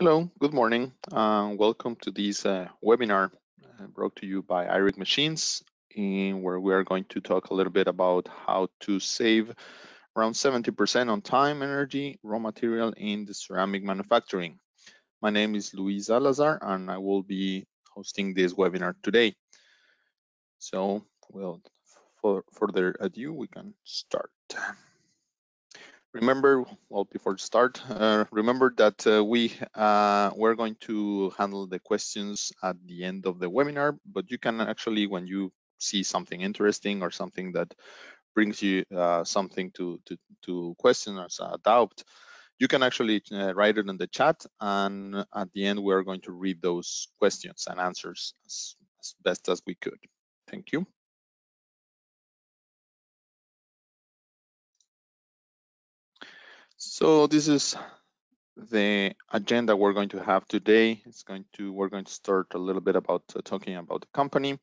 Hello, good morning. Welcome to this webinar brought to you by EIRICH Machines, where we are going to talk a little bit about how to save around 70% on time, energy, raw material in the ceramic manufacturing. My name is Luis Salazar, and I will be hosting this webinar today. So, for further ado, we can start. Remember, well, before the start, remember that we're going to handle the questions at the end of the webinar, but you can actually, when you see something interesting or something that brings you something to question or a doubt, you can actually write it in the chat, and at the end, we're going to read those questions and answers as best as we could. Thank you. So this is the agenda we're going to have today. We're going to start a little bit about talking about the company.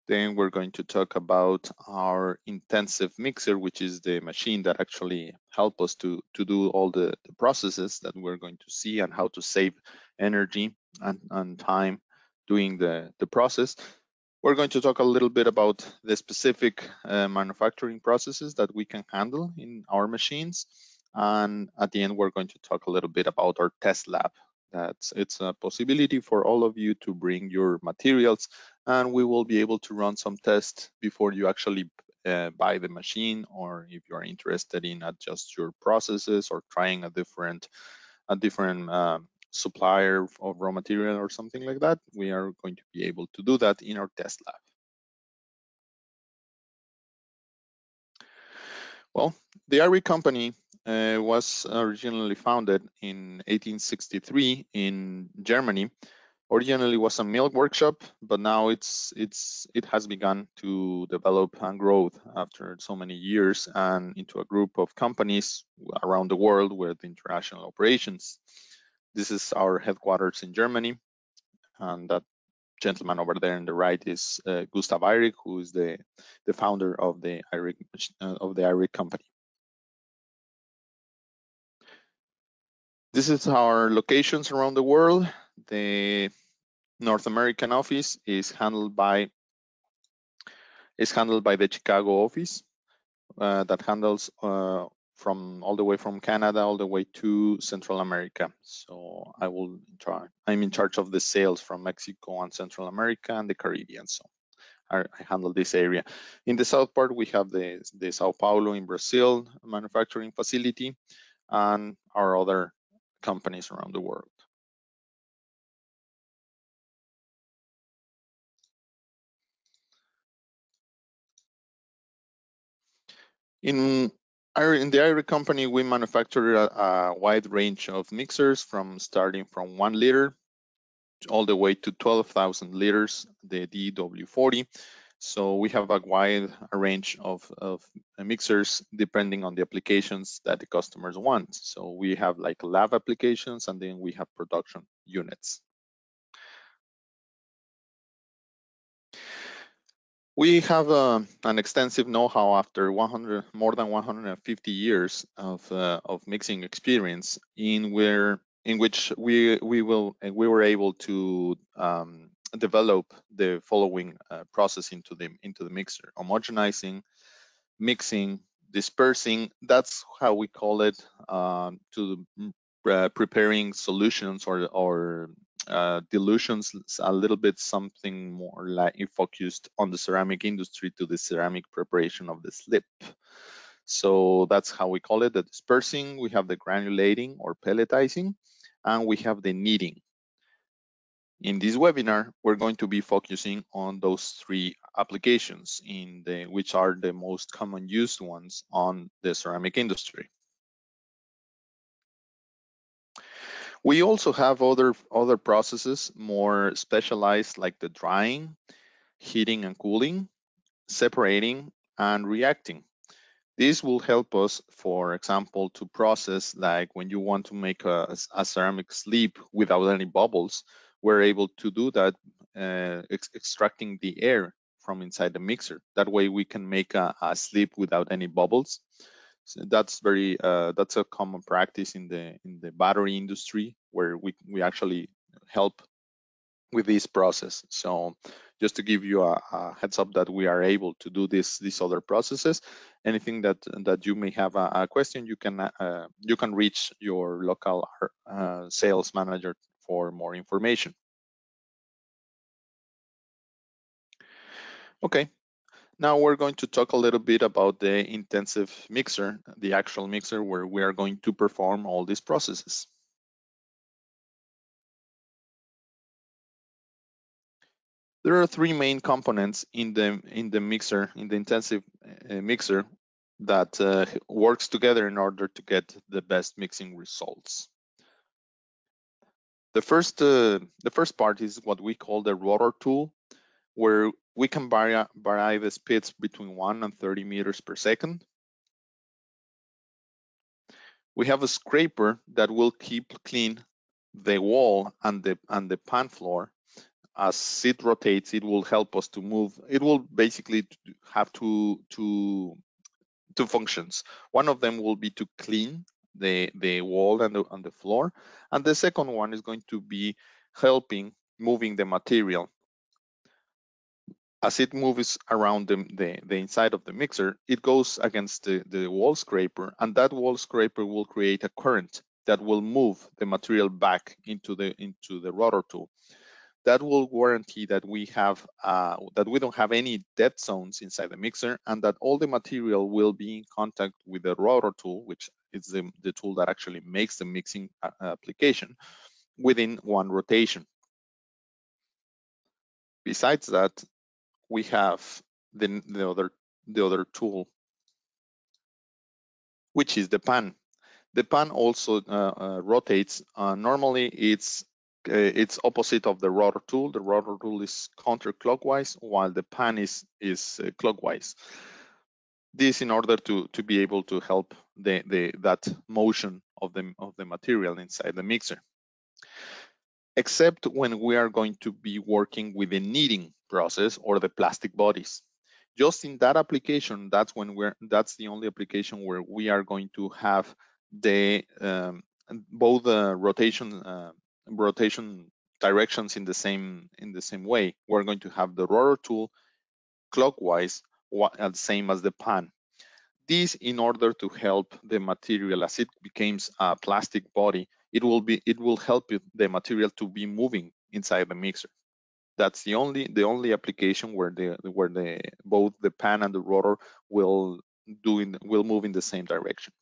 Then we're going to talk about our intensive mixer, which is the machine that actually help us to do all the processes that we're going to see, and how to save energy and time doing the process. We're going to talk a little bit about the specific manufacturing processes that we can handle in our machines. And at the end, we're going to talk a little bit about our test lab. It's a possibility for all of you to bring your materials, and we will be able to run some tests before you actually buy the machine, or if you are interested in adjust your processes or trying a different supplier of raw material or something like that. We are going to be able to do that in our test lab. Well, the EIRICH Company was originally founded in 1863 in Germany. Originally was a milk workshop, but now it has begun to develop and grow after so many years, and into a group of companies around the world with international operations. This is our headquarters in Germany, and that gentleman over there on the right is Gustav EIRICH, who is the founder of the EIRICH Company. This is our locations around the world. The North American office is handled by the Chicago office that handles from all the way from Canada all the way to Central America. So I'm in charge of the sales from Mexico and Central America and the Caribbean. So I handle this area. In the south part, we have the Sao Paulo in Brazil manufacturing facility, and our other companies around the world. In the EIRICH Company, we manufacture a wide range of mixers, starting from 1 liter all the way to 12,000 liters, the DW40. So we have a wide range of mixers depending on the applications that the customers want. So we have like lab applications, and then we have production units. We have an extensive know-how after more than 150 years of mixing experience, in which we were able to develop the following process into the mixer: homogenizing, mixing, dispersing. That's how we call it, to preparing solutions or dilutions, a little bit something more like focused on the ceramic industry, to the ceramic preparation of the slip. So that's how we call it, the dispersing. We have the granulating or pelletizing, and we have the kneading. In this webinar, we're going to be focusing on those three applications, which are the most common used ones on the ceramic industry. We also have other processes more specialized, like the drying, heating and cooling, separating, and reacting. This will help us, for example, to process, like when you want to make a ceramic slip without any bubbles, we're able to do that, extracting the air from inside the mixer. That way we can make a slip without any bubbles. So that's very that's a common practice in the battery industry, where we actually help with this process. So just to give you a heads up that we are able to do these other processes. Anything that you may have a question, you can reach your local sales manager for more information. Okay, now we're going to talk a little bit about the intensive mixer, the actual mixer where we are going to perform all these processes. There are three main components in the mixer, in the intensive mixer, that works together in order to get the best mixing results. The first part is what we call the rotor tool, where we can vary the speeds between 1 and 30 meters per second. We have a scraper that will keep clean the wall and the pan floor. As it rotates, it will help us to move. It will basically have two functions. One of them will be to clean the wall and the floor, and the second one is going to be helping moving the material. As it moves around the inside of the mixer, it goes against the wall scraper, and that wall scraper will create a current that will move the material back into the rotor tool. That will guarantee that we don't have any dead zones inside the mixer, and that all the material will be in contact with the rotor tool, which is the tool that actually makes the mixing application, within one rotation. Besides that, we have the other tool, which is the pan. The pan also rotates. Normally, it's opposite of the rotor tool. The rotor tool is counterclockwise, while the pan is clockwise. This in order to be able to help that motion of the material inside the mixer. Except when we are going to be working with the kneading process or the plastic bodies. Just in that application, that's the only application where we are going to have the both rotation directions in the same way. We're going to have the rotor tool clockwise, same as the pan. This in order to help the material as it becomes a plastic body, it will help the material to be moving inside the mixer. That's the only application where both the pan and the rotor will move in the same direction.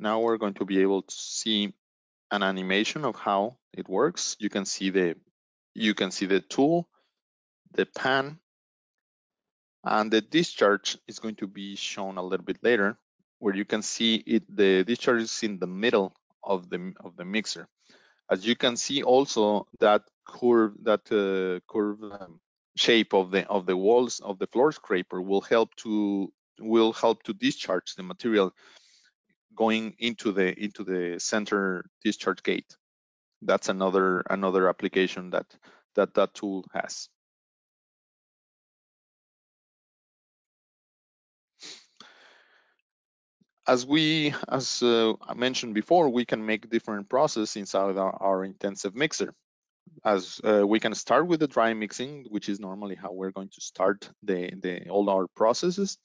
Now we're going to be able to see an animation of how it works. You can see the tool, the pan, and the discharge is going to be shown a little bit later, where you can see the discharge is in the middle of the mixer. As you can see, also that curve shape of the walls of the floor scraper will help to discharge the material going into the center discharge gate. That's another application that tool has. As I mentioned before, we can make different processes inside our intensive mixer. As we can start with the dry mixing, which is normally how we're going to start all our processes,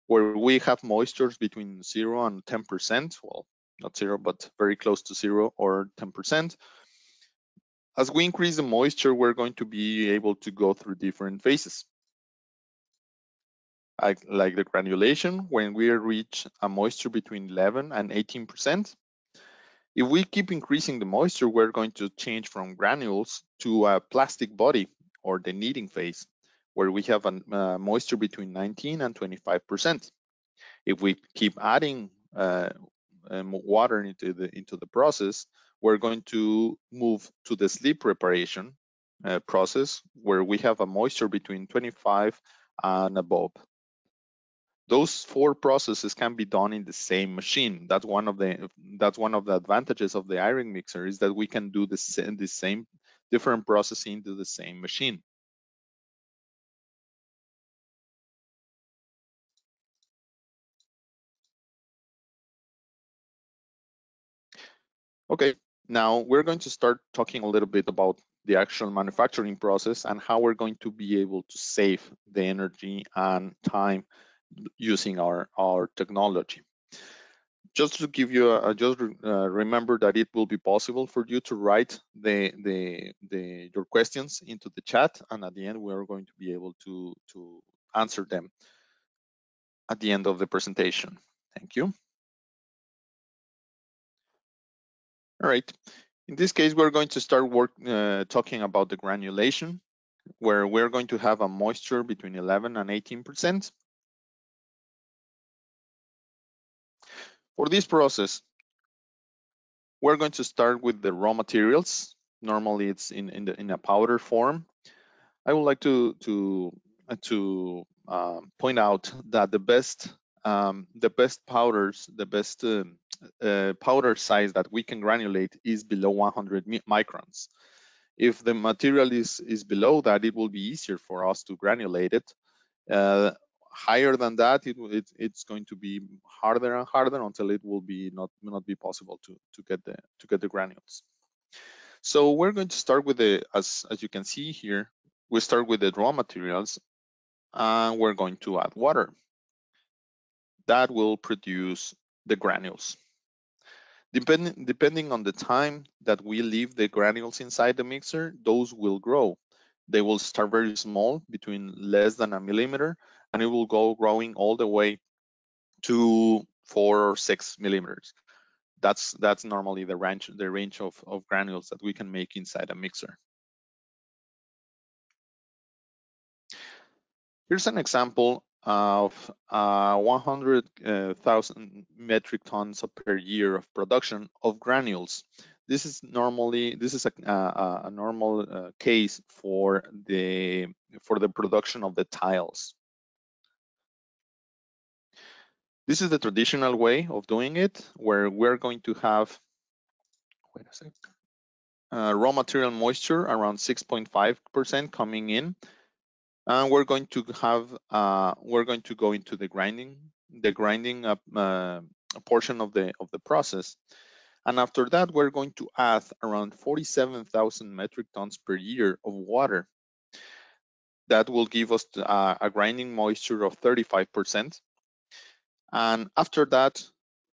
where we have moistures between 0 and 10%. Well, not 0, but very close to 0 or 10%. As we increase the moisture, we're going to be able to go through different phases. Like the granulation, when we reach a moisture between 11 and 18%. If we keep increasing the moisture, we're going to change from granules to a plastic body, or the kneading phase, where we have a moisture between 19 and 25%. If we keep adding water into the process, we're going to move to the sleep preparation process, where we have a moisture between 25 and above. Those four processes can be done in the same machine. That's one of the advantages of the EIRICH mixer, is that we can do the same different processing to the same machine. Okay, now we're going to start talking a little bit about the actual manufacturing process and how we're going to be able to save the energy and time using our technology. Just to give you remember that it will be possible for you to write your questions into the chat, and at the end we are going to be able to answer them at the end of the presentation. Thank you. All right. In this case, we're going to start talking about the granulation, where we're going to have a moisture between 11 and 18%. For this process, we're going to start with the raw materials. Normally, it's in a powder form. I would like to point out that the best powders, the best powder size that we can granulate is below 100 microns. If the material is below that, it will be easier for us to granulate it. Higher than that, it's going to be harder and harder until it will be not be possible to get the granules. So we're going to start with as you can see here, we start with the raw materials, and we're going to add water. That will produce the granules. Depending on the time that we leave the granules inside the mixer, those will grow. They will start very small, between less than a millimeter, and it will go growing all the way to 4 or 6 millimeters. That's normally the range of granules that we can make inside a mixer. Here's an example of 100,000 metric tons per year of production of granules. This is a normal case for the production of the tiles. This is the traditional way of doing it, where we're going to have raw material moisture around 6.5% coming in. And we're going to go into the grinding portion of the process. And after that, we're going to add around 47,000 metric tons per year of water. That will give us a grinding moisture of 35%. And after that,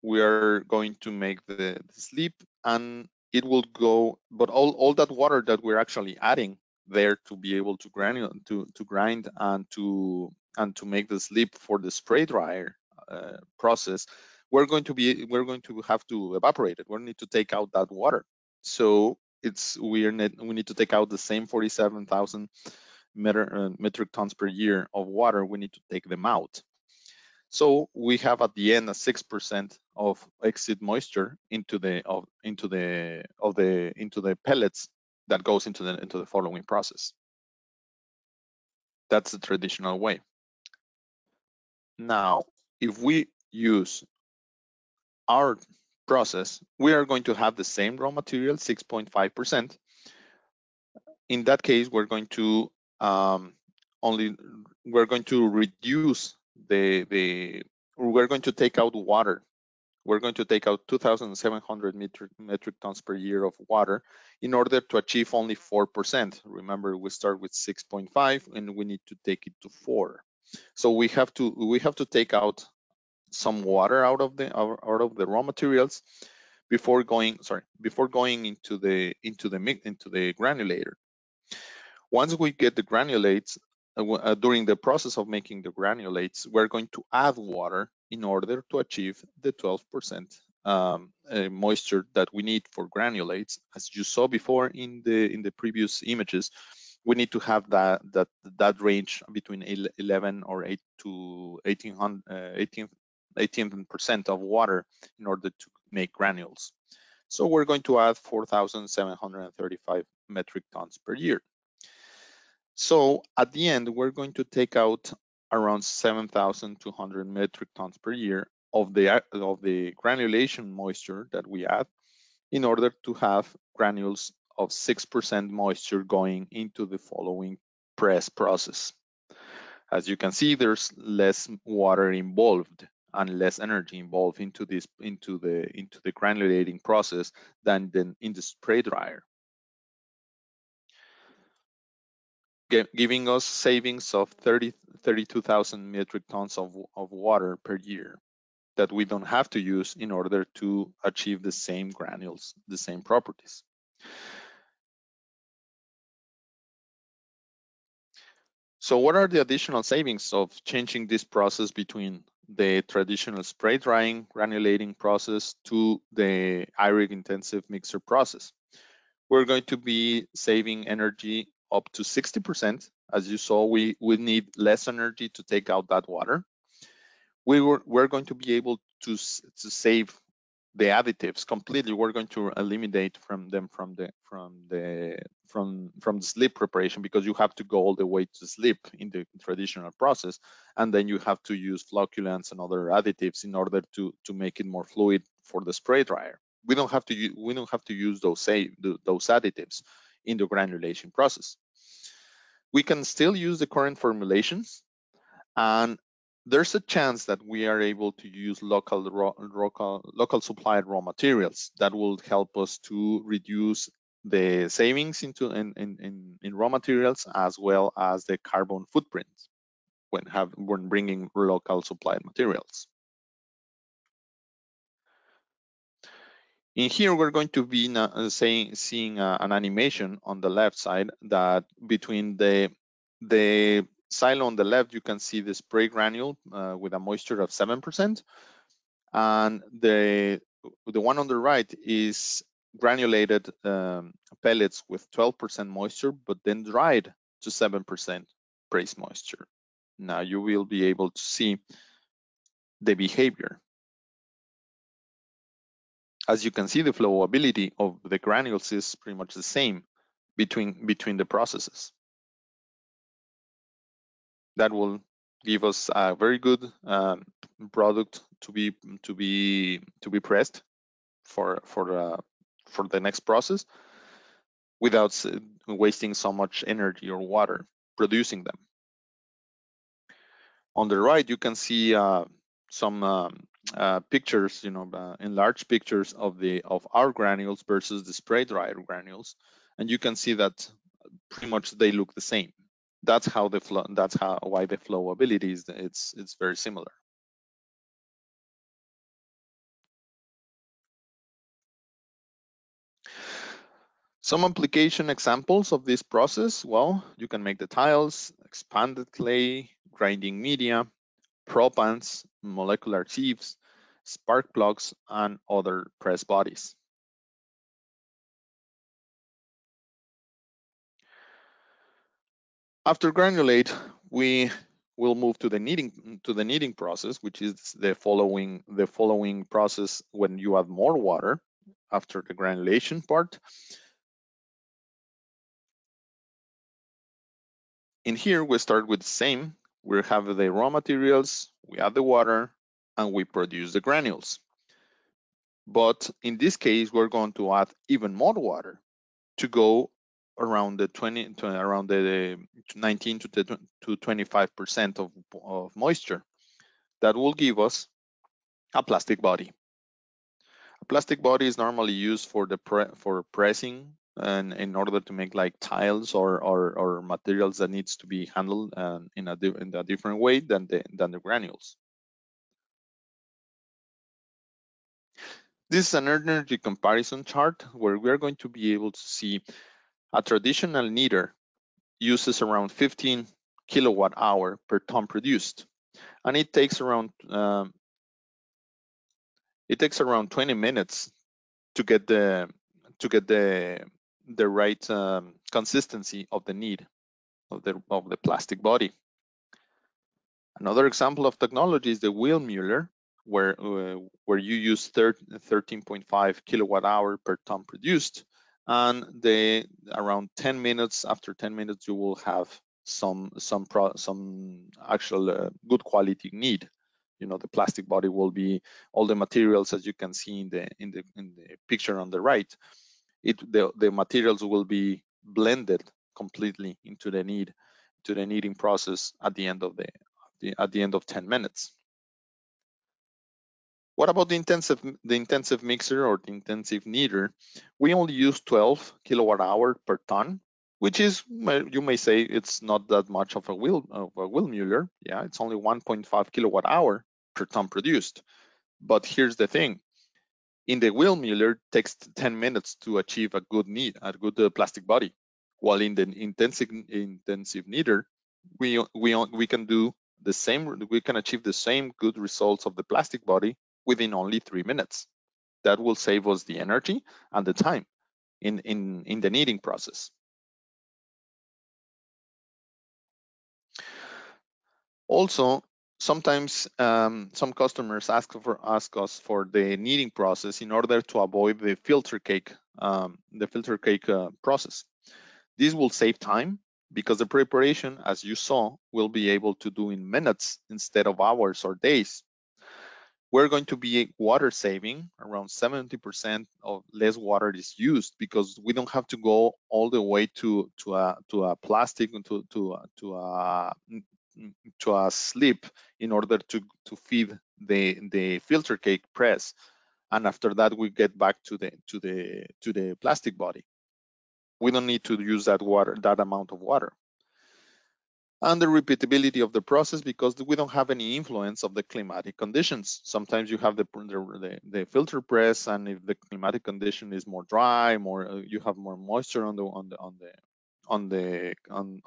we are going to make the slip, and it will go, but all that water that we're actually adding there to be able to grind and to make the slip for the spray dryer process, we're going to have to evaporate it. We need to take out that water. So we need to take out the same 47,000 metric tons per year of water. We need to take them out. So we have at the end a 6% of exit moisture into the pellets that goes into the following process. That's the traditional way. Now, if we use our process, we are going to have the same raw material, 6.5%. In that case, we're going to reduce we're going to take out water. We're going to take out 2,700 metric tons per year of water in order to achieve only 4%. Remember, we start with 6.5 and we need to take it to 4. So we have to take out some water out of the raw materials before going into the granulator. Once we get the granulates, during the process of making the granulates, we're going to add water in order to achieve the 12% moisture that we need for granulates. As you saw before in the previous images, we need to have that range between 11 or 8 to 18% of water in order to make granules. So we're going to add 4,735 metric tons per year. So at the end, we're going to take out around 7,200 metric tons per year of the granulation moisture that we add in order to have granules of 6% moisture going into the following press process. As you can see, there's less water involved and less energy involved into the granulating process than in the spray dryer, giving us savings of 32,000 metric tons of water per year that we don't have to use in order to achieve the same granules, the same properties. So what are the additional savings of changing this process between the traditional spray drying granulating process to the EIRICH intensive mixer process? We're going to be saving energy up to 60%. As you saw, we need less energy to take out that water. We're going to be able to save the additives completely. We're going to eliminate from the slip preparation, because you have to go all the way to slip in the traditional process, and then you have to use flocculants and other additives in order to make it more fluid for the spray dryer. We don't have to use those additives in the granulation process. We can still use the current formulations, and there's a chance that we are able to use local supplied raw materials that will help us to reduce the savings in raw materials, as well as the carbon footprint when bringing local supplied materials. In here, we're going to be seeing an animation on the left side that between the silo on the left, you can see the spray granule with a moisture of 7%, and the one on the right is granulated pellets with 12% moisture, but then dried to 7% trace moisture. Now you will be able to see the behavior. As you can see, the flowability of the granules is pretty much the same between the processes. That will give us a very good product to be pressed for the next process, without wasting so much energy or water producing them. On the right, you can see some pictures, enlarged pictures of our granules versus the spray dried granules, and you can see that pretty much they look the same. That's why the flowability is it's very similar. Some application examples of this process: well, you can make the tiles, expanded clay, grinding media, propans, molecular sieves, spark plugs, and other press bodies. After granulate, we will move to the kneading process, which is the following process when you add more water after the granulation part. In here, we start with the same. We have the raw materials, we add the water, and we produce the granules. But in this case, we're going to add even more water to go around the 19 to 25% of moisture. That will give us a plastic body. A plastic body is normally used for pressing, and in order to make like tiles or materials that needs to be handled in a different way than the granules. This is an energy comparison chart where we are going to be able to see a traditional kneader uses around 15 kilowatt hour per ton produced, and it takes around 20 minutes to get the right consistency of the knead of the plastic body. Another example of technology is the wheel muller, where you use 13.5 kilowatt hour per ton produced, and around 10 minutes, after 10 minutes, you will have some actual good quality knead. The plastic body will be all the materials, as you can see in the picture on the right. The materials will be blended completely into the kneading process at the end of 10 minutes. What about the intensive mixer or the intensive kneader? We only use 12 kilowatt hour per ton, which is, you may say, it's not that much of a wheel Mueller. Yeah, it's only 1.5 kilowatt hour per ton produced. But here's the thing: in the wheel Mueller, it takes 10 minutes to achieve a good plastic body, while in the intensive kneader, we can do the same. We can achieve the same good results of the plastic body within only 3 minutes. That will save us the energy and the time in the kneading process. Also, sometimes some customers ask us for the kneading process in order to avoid the filter cake process. This will save time because the preparation, as you saw, will be able to do in minutes instead of hours or days. We're going to be water saving. Around 70% of less water is used because we don't have to go all the way to a plastic to a slip in order to feed the filter cake press, and after that we get back to the plastic body. We don't need to use that amount of water. And the repeatability of the process, because we don't have any influence of the climatic conditions. Sometimes you have the filter press, and if the climatic condition is more dry, you have more moisture on the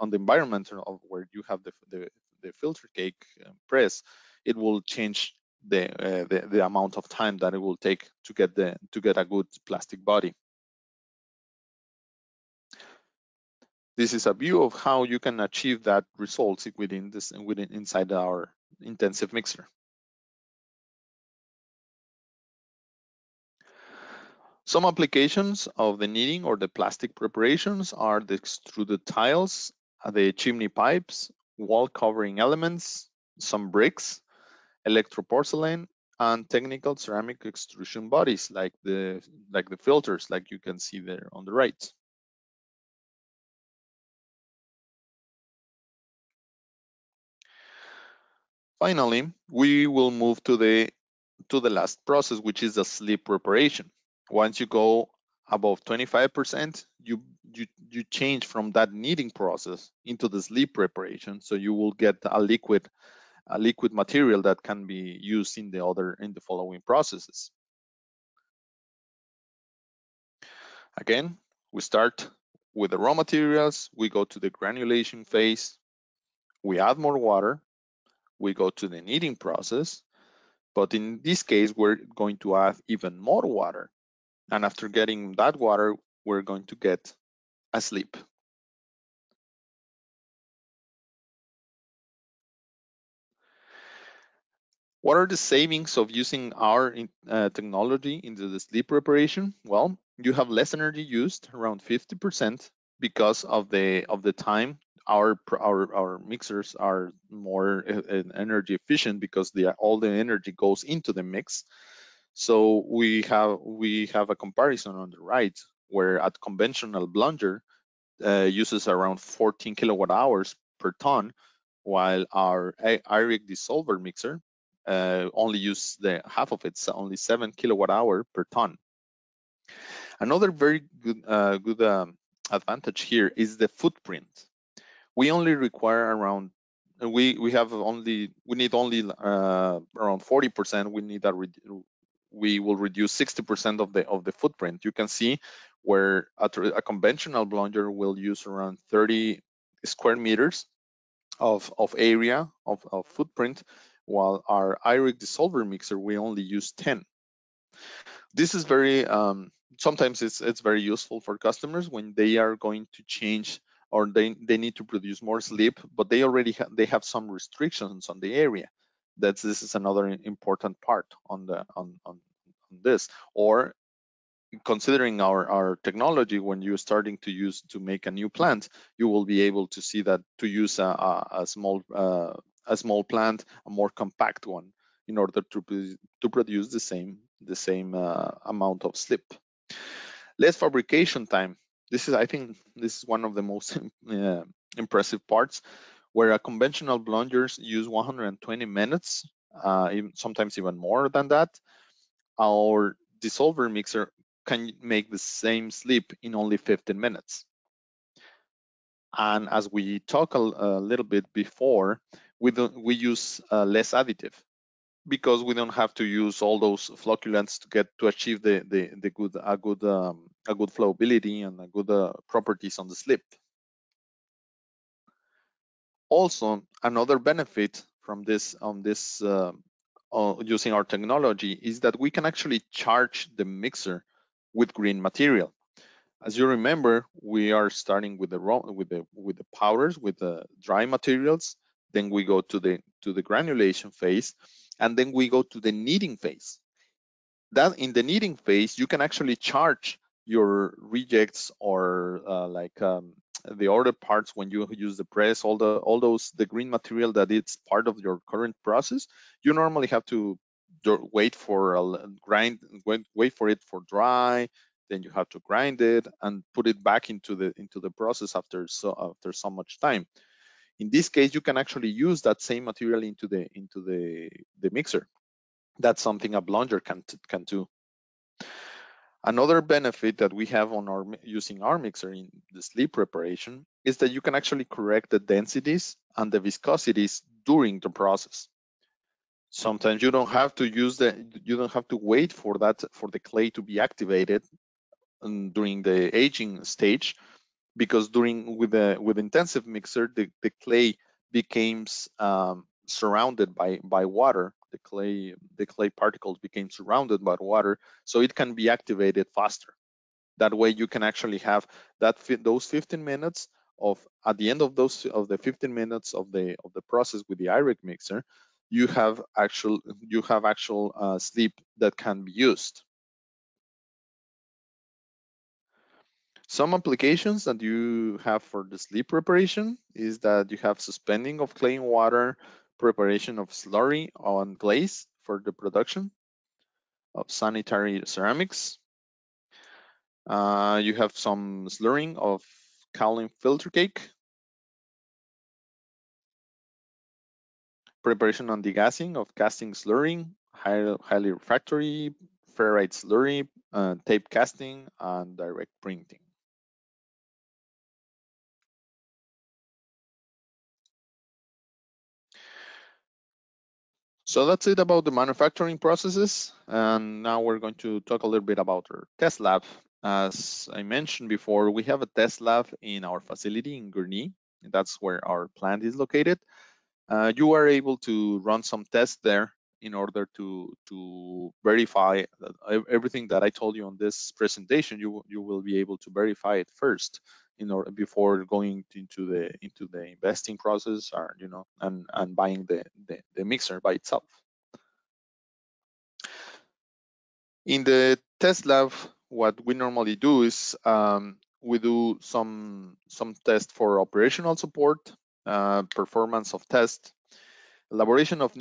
environment of where you have the filter cake press, it will change the amount of time that it will take to get a good plastic body. This is a view of how you can achieve that results inside our intensive mixer. Some applications of the kneading or the plastic preparations are the extruded tiles, the chimney pipes, wall covering elements, some bricks, electroporcelain, and technical ceramic extrusion bodies like the filters, like you can see there on the right. Finally, we will move to the last process, which is the slip preparation. Once you go above 25%, you change from that kneading process into the slip preparation. So you will get a liquid material that can be used in the following processes. Again, we start with the raw materials, we go to the granulation phase, we add more water, we go to the kneading process, but in this case, we're going to add even more water. And after getting that water, we're going to get a slip. What are the savings of using our technology into the slip preparation? Well, you have less energy used, around 50%, because of the time. Our mixers are more energy efficient because all the energy goes into the mix. So we have a comparison on the right, where a conventional blunder uses around 14 kilowatt hours per ton, while our EIRICH dissolver mixer only uses half of it, so only 7 kilowatt hour per ton. Another very good advantage here is the footprint. We only require around we need only around 40%. We will reduce 60% of the footprint. You can see where a conventional blunder will use around 30 square meters of area of footprint, while our EIRICH dissolver mixer we only use 10. This is very sometimes it's very useful for customers when they are going to change, or they need to produce more slip, but they already they have some restrictions on the area. This is another important part on this. Or considering our technology, when you're starting to make a new plant, you will be able to see that to use a small plant, a more compact one, in order to produce the same amount of slip. Less fabrication time. I think this is one of the most impressive parts, where a conventional blunders use 120 minutes, sometimes even more than that. our dissolver mixer can make the same slip in only 15 minutes. And as we talked a little bit before, we use less additive because we don't have to use all those flocculants to achieve the good flowability and a good properties on the slip. Also, another benefit from this using our technology is that we can actually charge the mixer with green material. As you remember, we are starting with the powders, with the dry materials. Then we go to the granulation phase, and then we go to the kneading phase. That in the kneading phase, you can actually charge your rejects or the other parts when you use the press, all those the green material that it's part of your current process. You normally have to wait for wait for it for dry, then you have to grind it and put it back into the process after so much time. In this case, you can actually use that same material into the mixer. That's something a blunder can do. Another benefit that we have on using our mixer in the sleep preparation is that you can actually correct the densities and the viscosities during the process. Sometimes you don't have to wait for the clay to be activated during the aging stage, because with intensive mixer, the clay becomes surrounded by water. The clay particles became surrounded by water, so it can be activated faster. That way, you can actually have those 15 minutes at the end of the 15 minutes of the process with the EIRICH mixer, you have actual sleep that can be used. Some applications that you have for the sleep preparation is that you have suspending of clay in water, preparation of slurry on glaze for the production of sanitary ceramics. You have some slurring of kaolin filter cake, preparation on degassing of casting slurry, highly refractory, ferrite slurry, tape casting, and direct printing. So that's it about the manufacturing processes. And now we're going to talk a little bit about our test lab. As I mentioned before, we have a test lab in our facility in Gurnee. That's where our plant is located. You are able to run some tests there in order to verify that everything that I told you on this presentation. You will be able to verify it first before going into the investing process, or and buying the mixer by itself. In the test lab, what we normally do is we do some tests for operational support, performance of test, elaboration of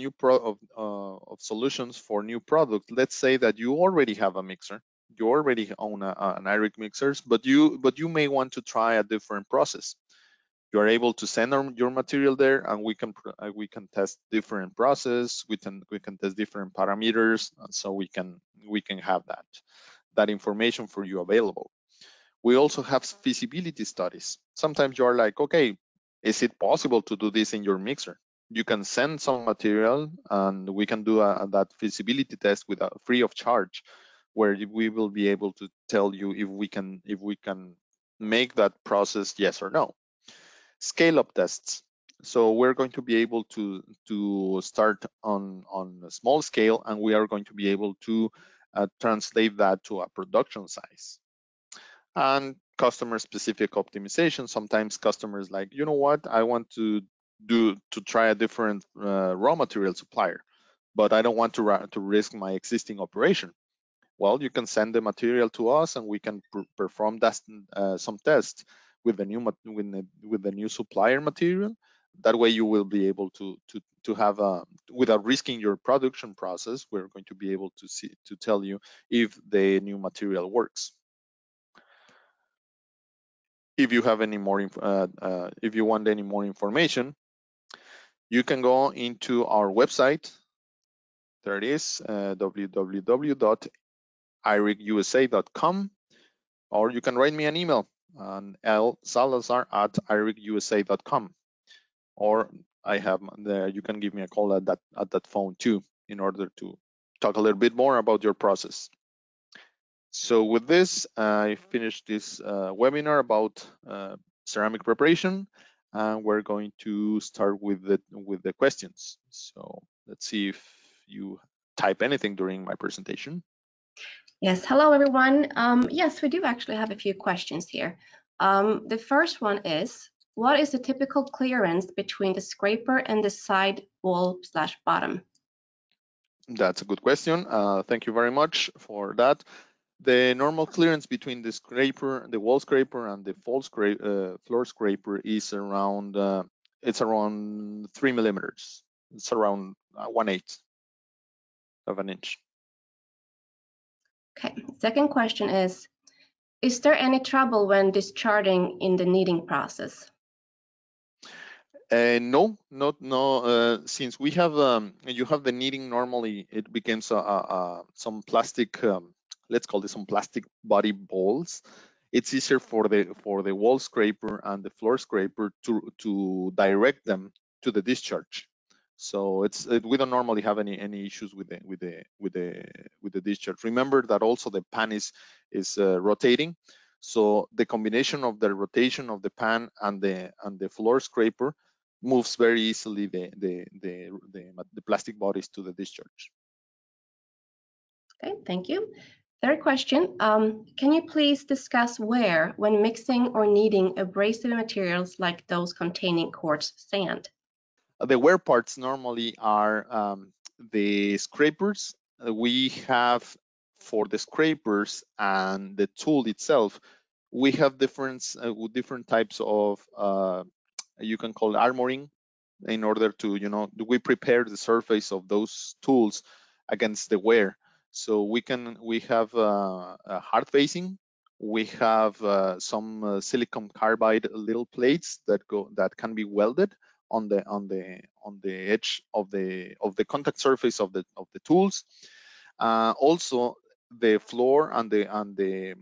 of solutions for new product. Let's say that you already have a mixer, you already own an EIRICH mixers, but you may want to try a different process. You are able to send your material there, and we can test different process. We can test different parameters, and so we can have that information for you available. We also have feasibility studies. Sometimes you are like, okay, is it possible to do this in your mixer? You can send some material, and we can do that feasibility test free of charge, where we will be able to tell you if we can make that process yes or no. Scale-up tests. So we're going to be able to start on a small scale, and we are going to be able to translate that to a production size. And customer specific optimization. Sometimes customers like, you know what, I want to try a different raw material supplier, but I don't want to risk my existing operation. Well, you can send the material to us, and we can perform some tests with the new supplier material. That way, you will be able to have without risking your production process. We're going to be able to tell you if the new material works. If you have any more, if you want any more information, you can go into our website, There it is, www.eirichusa.com, or you can write me an email on lsalazar@eirichusa.com, or you can give me a call at that phone too, in order to talk a little bit more about your process. So with this, I finished this webinar about ceramic preparation, and we're going to start with the questions. So let's see if you type anything during my presentation. Yes, hello everyone. Yes, we do actually have a few questions here. The first one is, what is the typical clearance between the scraper and the side wall/bottom? That's a good question. Thank you very much for that. The normal clearance between the scraper, the wall scraper, and the floor scraper is around it's around 3 millimeters. It's around 1/8 of an inch. Okay. Second question is there any trouble when discharging in the kneading process? No. Since we have you have the kneading, normally it becomes some plastic. Let's call this some plastic body balls. It's easier for the wall scraper and the floor scraper to direct them to the discharge. So we don't normally have any issues with the discharge. Remember that also the pan is rotating. So the combination of the rotation of the pan and the floor scraper moves very easily the plastic bodies to the discharge. Okay, thank you. Third question, can you please discuss where, when mixing or kneading abrasive materials like those containing quartz sand? The wear parts normally are the scrapers. We have, for the scrapers and the tool itself, we have different types of you can call it armoring, in order to, we prepare the surface of those tools against the wear. So we have hard facing. We have some silicon carbide little plates that can be welded on the edge of the contact surface of the tools. Also, the floor and the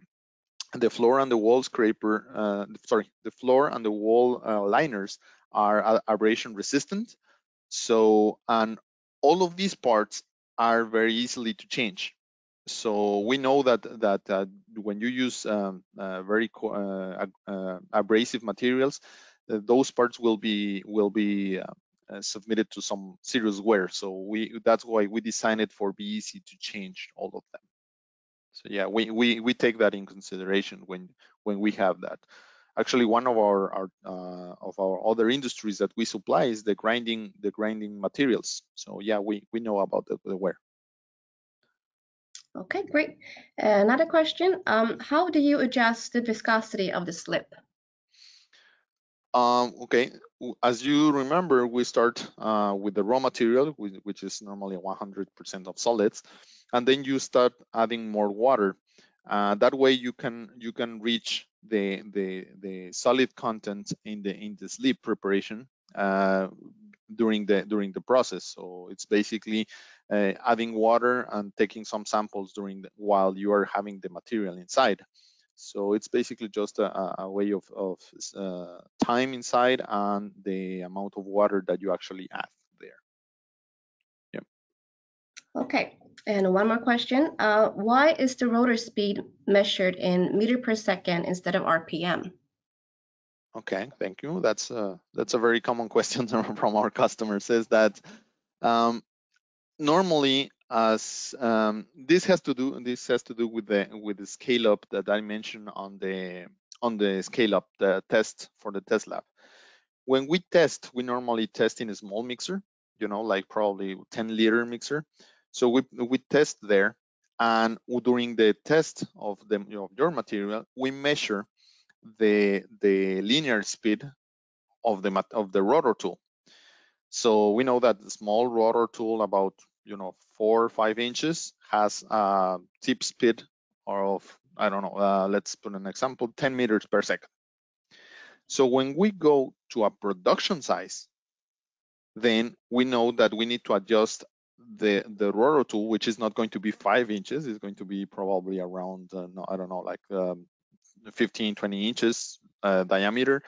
floor and the wall scraper, the floor and the wall liners are abrasion resistant. So, and all of these parts are very easily to change. So we know that when you use very abrasive materials, those parts will be submitted to some serious wear. So that's why we designed it for be easy to change all of them. So yeah, we take that in consideration when we have that. Actually, one of our other industries that we supply is the grinding materials. So yeah, we know about the wear. Okay, great. Another question, how do you adjust the viscosity of the slip? Okay, as you remember, we start with the raw material, which is normally 100% of solids, and then you start adding more water. That way you can reach the solid content in the slip preparation during the process. So it's basically adding water and taking some samples while you are having the material inside. So it's basically just a way of time inside and the amount of water that you actually add there. Yeah. Okay, and one more question. Why is the rotor speed measured in meter per second instead of RPM? Okay, thank you. That's a very common question from our customers. Is that normally, as this has to do with the scale up that I mentioned on the scale up, the test for the test lab. When we test, we normally test in a small mixer, like probably 10-liter mixer. So we test there, and during the test of your material, we measure the linear speed of the rotor tool. So we know that the small rotor tool, about 4 or 5 inches, has a tip speed of, I don't know, let's put an example, 10 meters per second. So when we go to a production size, then we know that we need to adjust the rotor tool, which is not going to be 5 inches, is going to be probably around no, I don't know, like 15, 20 inches diameter.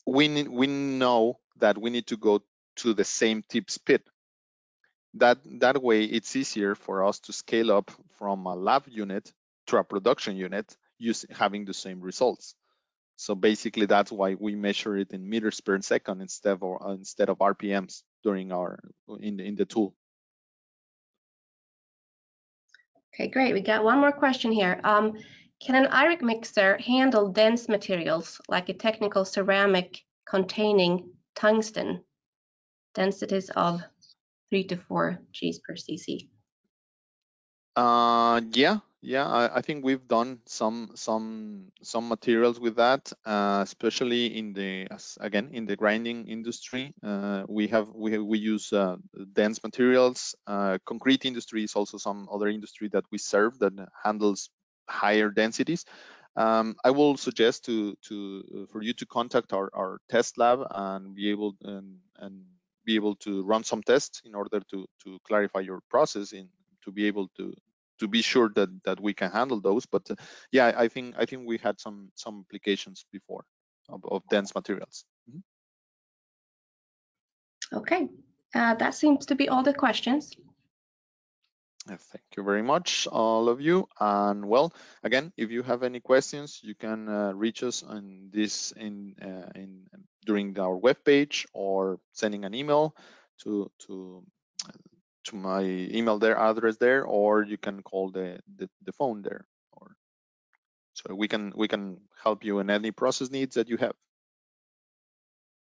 We know that we need to go to the same tip spit. That way, it's easier for us to scale up from a lab unit to a production unit, having the same results. So basically, that's why we measure it in meters per second instead of RPMs during in the tool. Okay, great. We got one more question here. Can an EIRICH mixer handle dense materials like a technical ceramic containing tungsten, densities of 3 to 4 Gs per cc? Yeah. I think we've done some materials with that, especially in the grinding industry. We use dense materials. Concrete industry is also some other industry that we serve that handles higher densities. I will suggest for you to contact our test lab and be able to run some tests in order to clarify your process to be able to be sure that we can handle those. But yeah, I think we had some applications before of dense materials. Mm-hmm. Okay, that seems to be all the questions. Thank you very much, all of you. And well, again, if you have any questions, you can reach us on this during our webpage or sending an email to my email address there, or you can call the phone there. So we can help you in any process needs that you have.